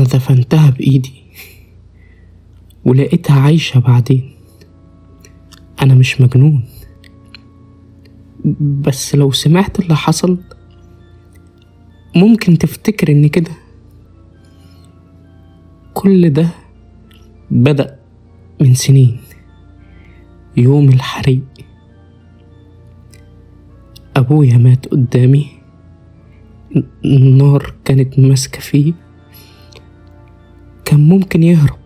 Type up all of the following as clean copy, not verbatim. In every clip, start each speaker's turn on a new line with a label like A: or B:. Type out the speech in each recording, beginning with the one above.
A: دفنتها بإيدي ولقيتها عايشة بعدين. أنا مش مجنون، بس لو سمعت اللي حصل ممكن تفتكر إن كده. كل ده بدأ من سنين. يوم الحريق أبويا مات قدامي، النار كانت ماسكة فيه. كان ممكن يهرب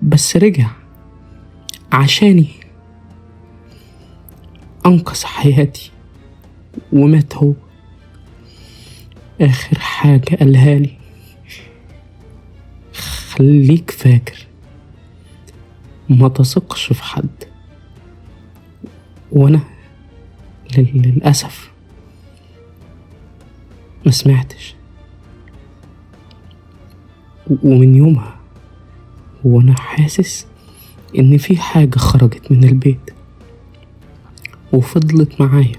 A: بس رجع عشاني، أنقذ حياتي ومات هو. آخر حاجة قالها لي: خليك فاكر، ما تثقش في حد. وأنا للأسف ما سمعتش. ومن يومها وأنا حاسس إن في حاجة خرجت من البيت وفضلت معايا.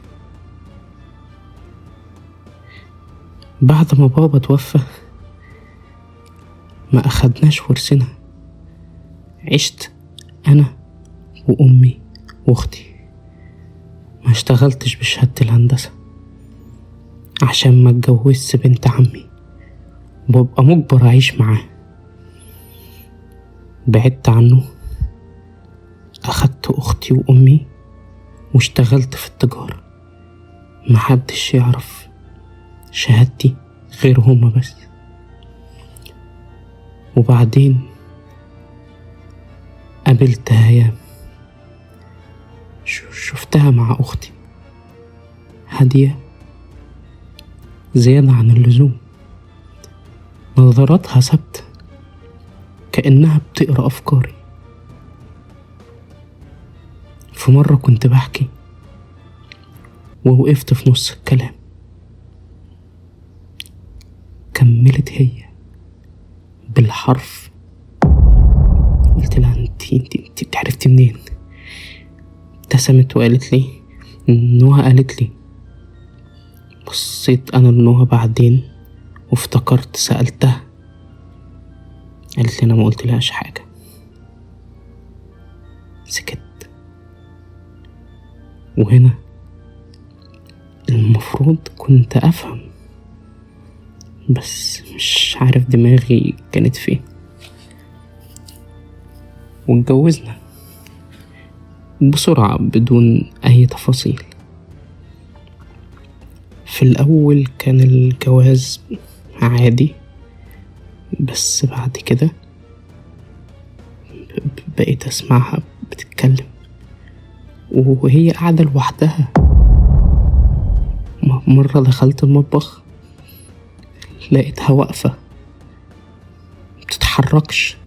A: بعد ما بابا توفى ما أخدناش ورثنا. عشت أنا وأمي وأختي. ما اشتغلتش بشهادة الهندسة عشان ما اتجوزش بنت عمي وببقى مجبر أعيش معاه. بعدت عنه، أخدت أختي وأمي واشتغلت في التجارة. محدش يعرف شهادتي غير هما بس. وبعدين قابلت هيام، شفتها مع أختي هادية زيادة عن اللزوم. نظراتها ثابتة كأنها بتقرأ أفكاري. في مرة كنت بحكي ووقفت في نص الكلام، كملت هي بالحرف. قلت لها: انت عرفتي منين؟ ابتسمت وقالت لي: نوها قالت لي. بصيت انا لنوها بعدين وافتكرت سألتها، قالت لي: انا ما قلت لهاش حاجة. سكت. وهنا المفروض كنت افهم، بس مش عارف دماغي كانت فين. واتجوزنا بسرعة بدون أي تفاصيل. في الأول كان الجواز عادي، بس بعد كده بقيت أسمعها بتتكلم وهي قاعدة لوحدها. مرة دخلت المطبخ لقيتها واقفة متتحركش،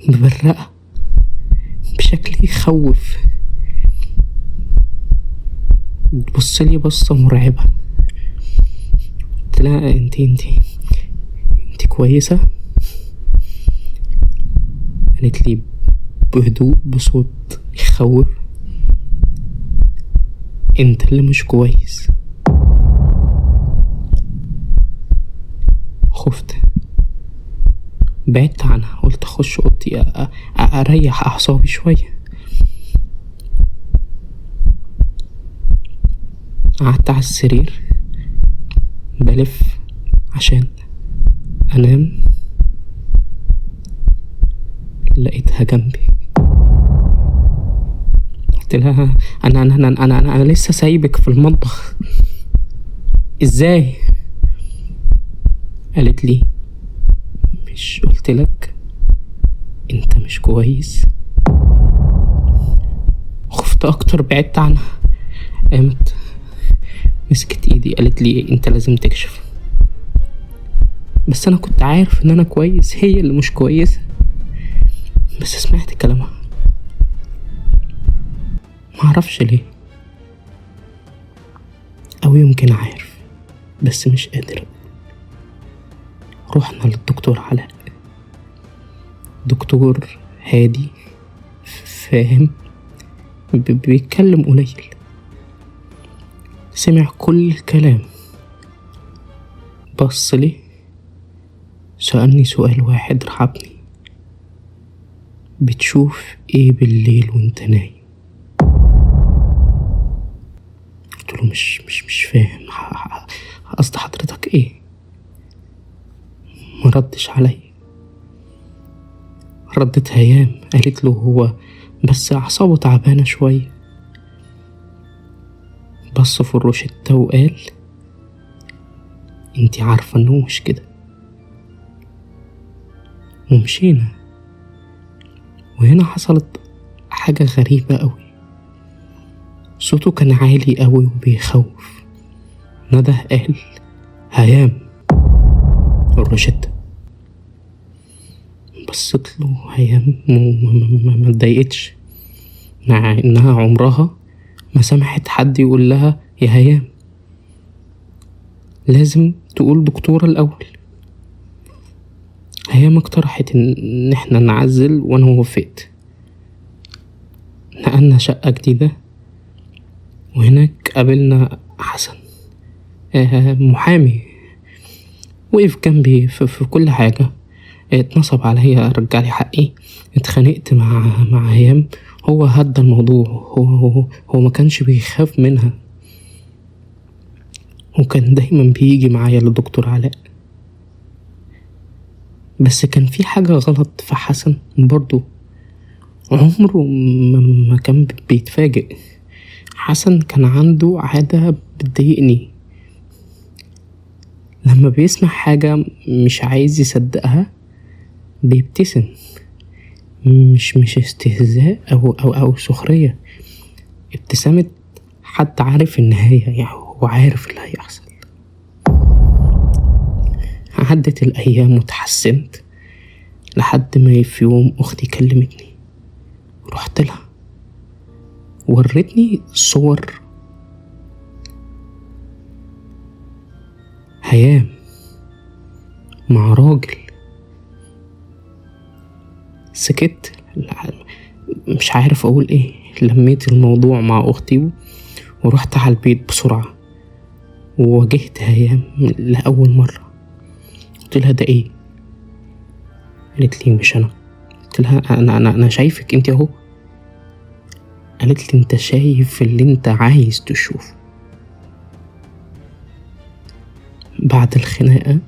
A: مبرقة بشكل يخوف. تبصلي بصة مرعبة. قلت لها: انت كويسة؟ قالت لي بهدوء بصوت يخوف: انت اللي مش كويس. خفت، بعدت عنها، قلت اخش اوضتي اريح اعصابي شوية. قعدت على السرير بلف عشان انام، لقيتها جنبي. قلت لها: انا لسه سايبك في المطبخ، ازاي؟ قالت لي: مش قلتلك انت مش كويس؟ خفت اكتر، بعدت عنها. قامت مسكت ايدي قالت لي: انت لازم تكشف. بس انا كنت عارف ان انا كويس، هي اللي مش كويسة. بس سمعت كلامها، معرفش ليه، او يمكن عارف بس مش قادر. رحنا للدكتور علاء، دكتور هادي فاهم، بيتكلم قليل. سمع كل الكلام، بص لي سألني سؤال واحد رعبني: بتشوف ايه بالليل وانت نايم؟ قلت له مش فاهم، قصد حضرتك ايه؟ ما ردش علي. ردت هيام قالت له هو بس اعصابه تعبانه شويه. بص في الروشتة وقال: انتي عارفه انه مش كده. ومشينا. وهنا حصلت حاجه غريبه قوي. صوته كان عالي قوي وبيخوف. نده قال: هيام. الروشتة. بصت له هيام ما اتضايقتش، مع انها عمرها ما سمحت حد يقول لها يا هيام، لازم تقول دكتورة الأول. هيام اقترحت ان احنا نعزل وانا وافقت. نقلنا شقة جديدة، وهناك قابلنا حسن محامي، وقف جنبي في كل حاجة. اتنصب عليا، رجعلي حقي. اتخانقت مع هيام، هو هدى الموضوع. هو ما كانش بيخاف منها، وكان دايما بيجي معايا لدكتور علاء. بس كان في حاجة غلط في حسن برضو، عمره ما كان بيتفاجئ. حسن كان عنده عادة بتضايقني، لما بيسمع حاجة مش عايز يصدقها بيبتسم. مش استهزاء أو سخرية، ابتسامة حد عارف النهاية، يعني هو عارف اللي هيحصل. عدت الأيام وتحسنت، لحد ما في يوم أختي كلمتني. رحت لها، ورتني صور هيام مع راجل. سكت، مش عارف اقول ايه. لميت الموضوع مع اختي ورحت على البيت بسرعة، وواجهت هيام لأول مرة. قلت لها ده ايه؟ قالت لي مش انا. قلت لها انا شايفك انت اهو. قالت لي انت شايف اللي انت عايز تشوفه. بعد الخناقة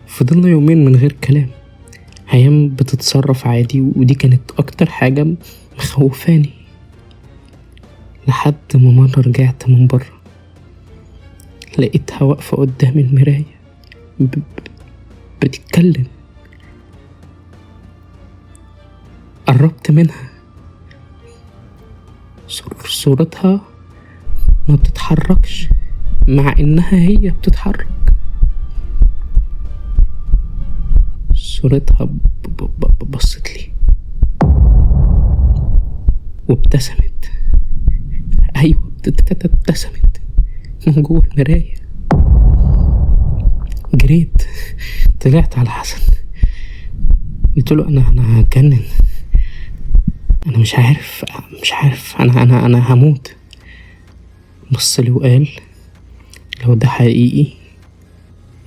A: فضلنا يومين من غير كلام. هيام بتتصرف عادي، ودي كانت اكتر حاجة مخوفاني. لحد ما مرة رجعت من بره، لقيتها واقفة قدام المراية بتتكلم. قربت منها، صورتها ما بتتحركش مع انها هي بتتحرك. صورتها بصت لي وابتسمت. ايوه ابتسمت من جوه المراية. جريت طلعت على حسن، قلت له انا هتجنن، انا مش عارف انا هموت. بص لي وقال: لو ده حقيقي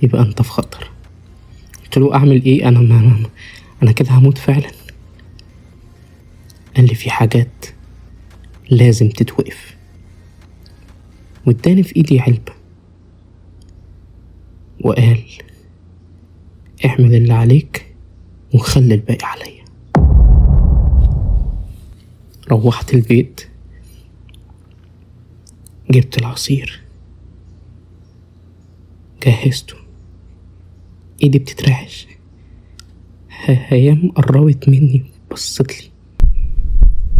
A: يبقى انت في خطر. قلت له اعمل ايه؟ انا كده هموت فعلا. قال لي في حاجات لازم تتوقف، واداني في ايدي علبة وقال: اعمل اللي عليك وخلي الباقي عليا. روحت البيت، جبت العصير، جهزته. ايدي بتترعش. هيام قربت مني بصت لي،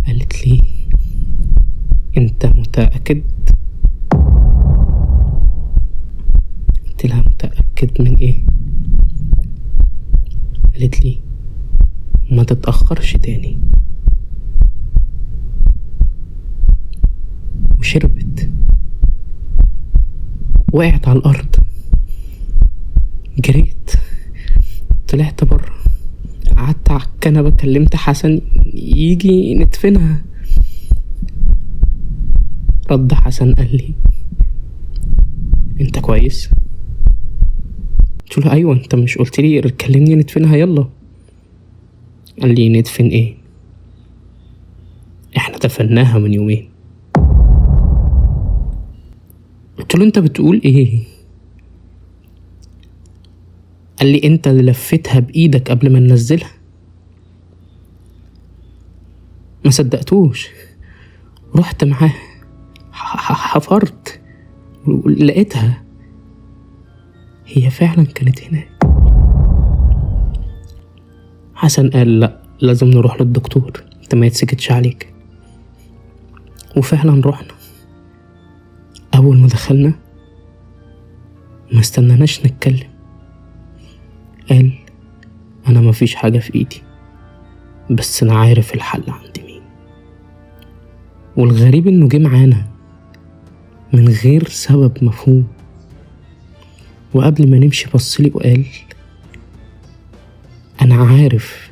A: قالت لي: انت متأكد؟ قلت لها متأكد من ايه؟ قالت لي: ما تتأخرش تاني. وشربت، وقعت على الأرض. جريت طلعت بره، قعدت على الكنبة، كلمت حسن يجي ندفنها. رد حسن قال لي: انت كويس؟ قلت له ايوه انت مش قلت لي كلمني ندفنها يلا؟ قال لي ندفن ايه؟ احنا دفناها من يومين. قلت له انت بتقول ايه؟ قال لي انت اللي لفتها بايدك قبل ما ننزلها. ما صدقتوش، رحت معاه حفرت لقيتها هي فعلا كانت هناك. حسن قال لا لازم نروح للدكتور، انت ما يتسكتش عليك. وفعلا رحنا. اول ما دخلنا ما استناناش نتكلم، قال انا ما فيش حاجة في ايدي بس انا عارف الحل عند مين. والغريب انه جه معانا من غير سبب مفهوم، وقبل ما نمشي بصلي وقال انا عارف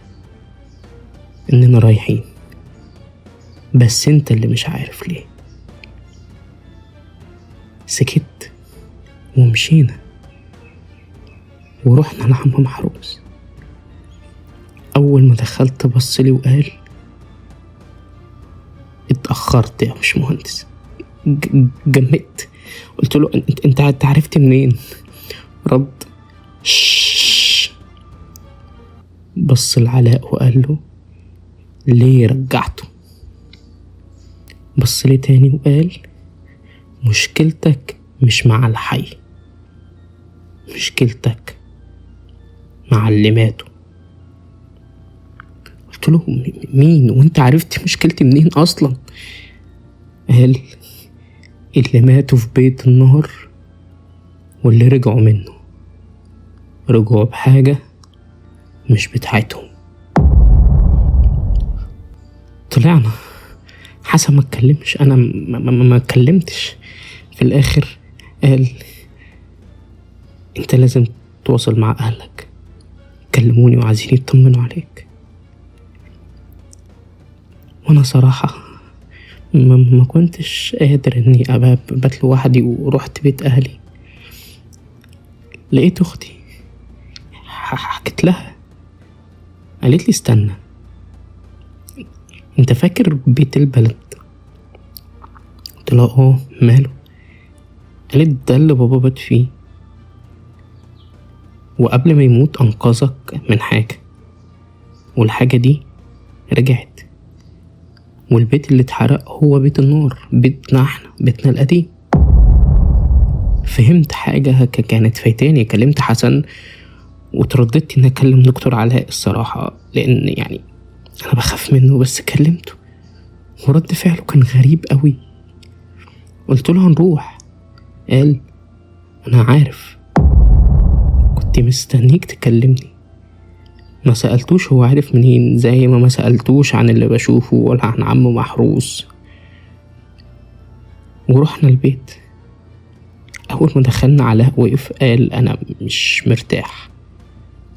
A: اننا رايحين بس انت اللي مش عارف ليه. سكت ومشينا ورحنا لعم محروس. اول ما دخلت بصلي وقال اتأخرت يا مش مهندس. جمدت. قلت له انت عرفت منين؟ رد شش. بص لعلاء وقال له ليه رجعته؟ بص لي تاني وقال مشكلتك مش مع الحي، مشكلتك مع اللي ماتوا. قلت له مين وانت عرفت مشكلتي منين اصلا؟ قال اللي ماتوا في بيت النهر واللي رجعوا منه رجعوا بحاجة مش بتاعتهم. طلعنا. حسن ما اتكلمش، انا ما اتكلمتش. في الاخر قال انت لازم تواصل مع اهلك، كلموني وعايزين يطمنوا عليك. وانا صراحة ما كنتش قادر اني ابات لوحدي، ورحت بيت اهلي لقيت اختي. حكيت لها، قالت لي استنى انت فاكر بيت البلد؟ قلت لها اه ماله؟ قالت ده اللي بابا بات فيه وقبل ما يموت انقذك من حاجة والحاجة دي رجعت، والبيت اللي اتحرق هو بيت النار، بيتنا احنا، بيتنا القديم. فهمت حاجة كانت فايتاني. كلمت حسن وترددت ان اكلم دكتور علاء الصراحة، لان يعني انا بخاف منه، بس كلمته ورد فعله كان غريب قوي. قلت له هنروح. قال انا عارف، كنت مستنيك تكلمني. ما سألتوش هو عارف منين، زي ما سألتوش عن اللي بشوفه ولا عن عم محروس. ورحنا البيت. اول ما دخلنا علاء وقف قال انا مش مرتاح.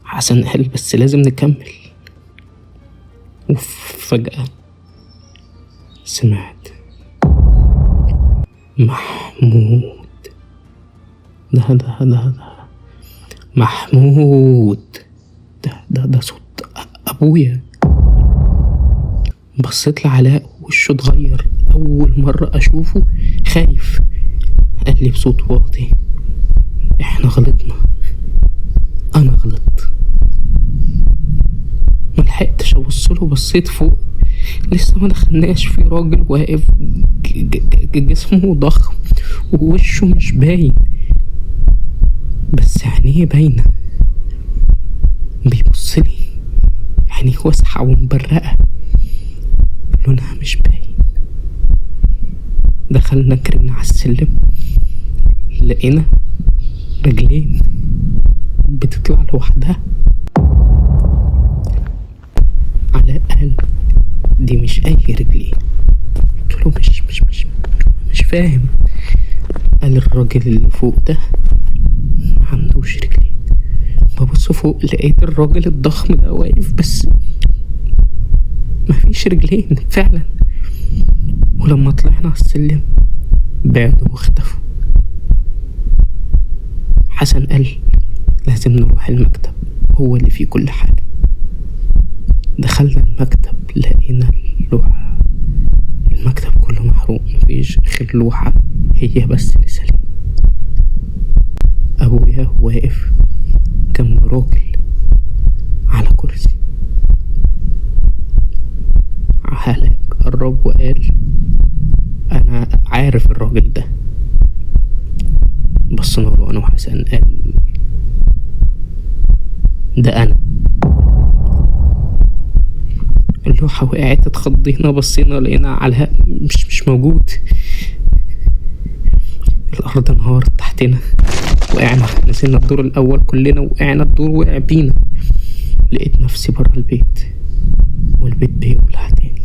A: حسن قال بس لازم نكمل. وفجأة سمعت محمود. ده محمود، ده صوت ابويا. بصيت لعلاء وشه اتغير، اول مرة اشوفه خايف. قال لي بصوت واطي احنا غلطنا، انا غلطت. ملحقتش ابصله، بصيت فوق لسه ما دخلناش، في راجل واقف جسمه ضخم ووشه مش باين بس عينيه باينة، بيبصلي عينيه واسعة ومبرقة لونها مش باين. دخلنا كرمنا على السلم، لقينا رجلين بتطلع لوحدها. علاء قال دي مش اي رجلين. قلت له مش فاهم. قال الراجل اللي فوق ده ما عندوش رجلين. ببص فوق لقيت الراجل الضخم ده واقف بس ما فيش رجلين فعلا. ولما طلعنا على السلم بعدوا واختفوا. حسن قال لازم نروح المكتب، هو اللي فيه كل حاجة. دخلنا المكتب لقينا اللوحة، المكتب كله محروق، مفيش غير لوحة هي بس اللي سليمة. أبويا واقف جنب راجل على كرسي. علاء قرب وقال أنا عارف الراجل ده. بصينا له أنا وحسن، قال ده أنا. اللوحة وقعت، اتخضينا، بصينا لقينا علاء مش موجود. الأرض انهارت تحتنا، وقعنا، نزلنا الدور الأول كلنا، وقعنا الدور وقع بينا. لقيت نفسي برا البيت، والبيت بيولع تاني.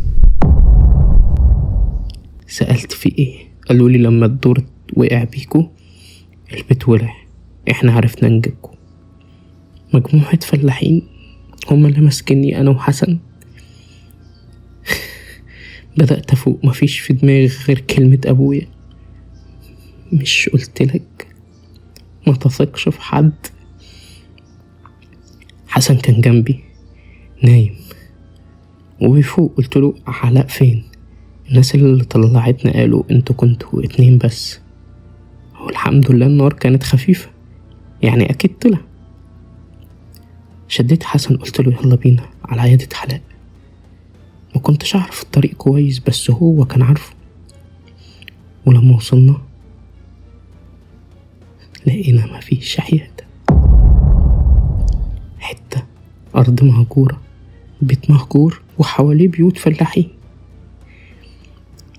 A: سألت في ايه؟ قالوا لي لما الدور وقع بيكو البيت ولع، احنا عرفنا نجيبكو. مجموعة فلاحين هما اللي ماسكني انا وحسن. بدأت افوق، مفيش في دماغي غير كلمة ابويا، مش قلتلك ما تثقش في حد؟ حسن كان جنبي نايم وبيفوق. قلتله علاء فين؟ الناس اللي طلعتنا قالوا انتوا كنتوا 2 بس. والحمد لله النار كانت خفيفة، يعني اكيد طلع. شديت حسن قلتله يلا بينا على عيادة علاء. ما كنتش اعرف الطريق كويس بس هو كان عارفه. ولما وصلنا لقينا مفيش عيادة، حتة أرض مهجورة، بيت مهجور وحواليه بيوت فلاحين.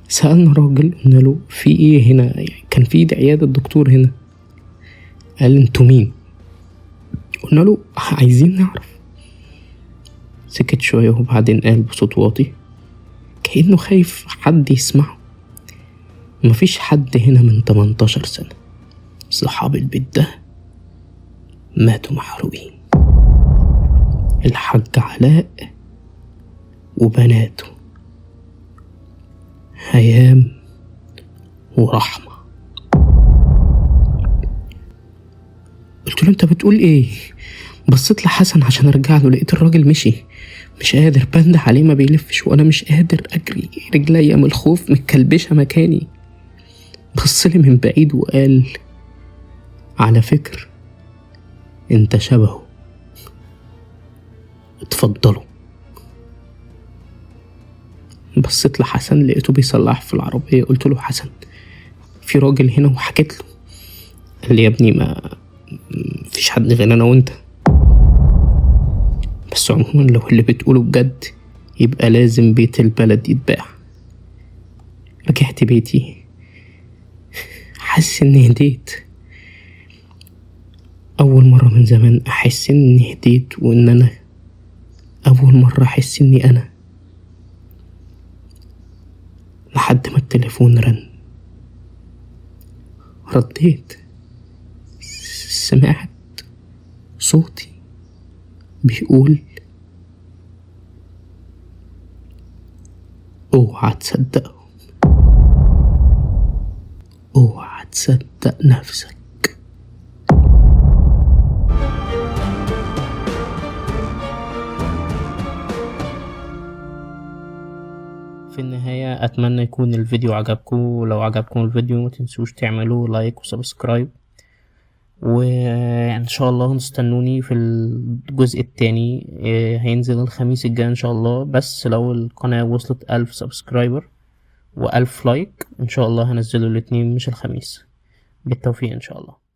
A: سألنا راجل قلنا له في ايه هنا؟ يعني كان في عيادة الدكتور هنا. قال انتوا مين؟ قلنا له عايزين نعرف. سكت شوية وبعدين قال بصوت واطي كأنه خايف حد يسمعه، مفيش حد هنا من 18 سنة، صحاب البيت ده ماتوا محروقين، الحاج علاء وبناته هيام ورحمة. قلت له انت بتقول ايه؟ بصيت لحسن عشان ارجع له، لقيت الراجل مشي، مش قادر، بنده عليه ما بيلفش، وانا مش قادر اجري، رجليا من الخوف متكلبشة مكاني. بصلي من بعيد وقال على فكرة انت شبهه، اتفضلوا. بصيت لحسن لقيته بيصلح في العربية. قلت له حسن في راجل هنا، وحكيت له. قال لي يا ابني ما فيش حد غير انا وانت، بس عموما لو اللي بتقوله بجد يبقى لازم بيت البلد يتباع. رجعت بيتي حاسس اني هديت، اول مرة من زمان احس اني هديت، وان انا اول مرة احس اني انا. لحد ما التليفون رن، رديت، سمعت صوتي بيقول اوعى تصدقهم، اوعى تصدق نفسك. في النهاية أتمنى يكون الفيديو عجبكم. لو عجبكم الفيديو ما تنسوش تعملوا لايك وسبسكرايب، وإن شاء الله نستنوني في الجزء التاني. هينزل الخميس الجاي إن شاء الله، بس لو القناة وصلت 1000 سبسكرايبر و1000 لايك إن شاء الله هنزله الاتنين مش الخميس. بالتوفيق إن شاء الله.